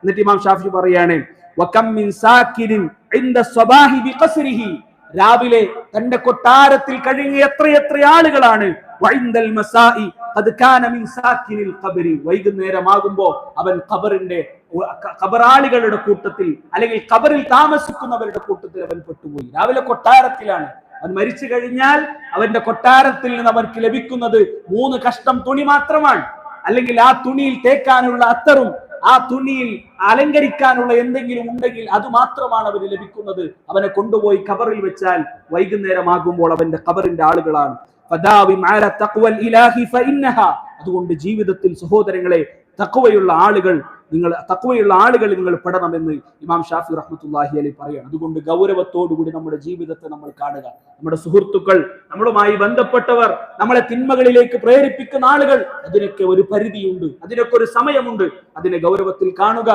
എന്നിട്ട് ഇമാം ഷാഫി പറയാണ് വകം മിൻ സാകിരിൻ ഇൻദ സ്വബാഹി ബിഖസ്രിഹി, രാവിലെ തന്റെ കൊട്ടാരത്തിൽ കഴിഞ്ഞ എത്ര ആളുകളാണ് വഇൻദൽ മസാഇ ഖദ് കാന മിൻ സാകിനിൽ ഖബരി, വൈകുന്നേരമാകുമ്പോൾ അവൻ ഖബറാളികളുടെ കൂട്ടത്തിൽ അല്ലെങ്കിൽ ഖബറിൽ താമസിക്കുന്നവരുടെ കൂട്ടത്തിൽ അവൻ പെട്ടുപോയി. രാവിലെ കൊട്ടാരത്തിലാണ്, അവൻ മരിച്ചു കഴിഞ്ഞാൽ അവന്റെ കൊട്ടാരത്തിൽ നിന്ന് അവർക്ക് ലഭിക്കുന്നത് 3 കഷ്ണം തുണി മാത്രമാണ്. അല്ലെങ്കിൽ ആ തുണിയിൽ തേക്കാനുള്ള അത്തറും ആ തുണിയിൽ അലങ്കരിക്കാനുള്ള എന്തെങ്കിലും ഉണ്ടെങ്കിൽ അത് മാത്രമാണ് അവന് ലഭിക്കുന്നത്. അവനെ കൊണ്ടുപോയി ഖബറിൽ വെച്ചാൽ വൈകുന്നേരമാകുമ്പോൾ അവന്റെ ഖബറിന്റെ ആളുകളാണ്. അതുകൊണ്ട് ജീവിതത്തിൽ സഹോദരങ്ങളെ തഖ്വയുള്ള ആളുകൾ നിങ്ങൾ പെടണമെന്ന് ഇമാം ഷാഫി റഹ്മത്തുള്ളാഹി അലൈഹി പറയാണ്. അതുകൊണ്ട് ഗൗരവത്തോടുകൂടി നമ്മുടെ ജീവിതത്തെ നമ്മൾ കാണുക. നമ്മുടെ സുഹൃത്തുക്കൾ, നമ്മളുമായി ബന്ധപ്പെട്ടവർ, നമ്മളെ തിന്മകളിലേക്ക് പ്രേരിപ്പിക്കുന്ന ആളുകൾ, അതിനൊക്കെ ഒരു പരിധിയുണ്ട്, അതിനൊക്കെ ഒരു സമയമുണ്ട്. അതിനെ ഗൗരവത്തിൽ കാണുക.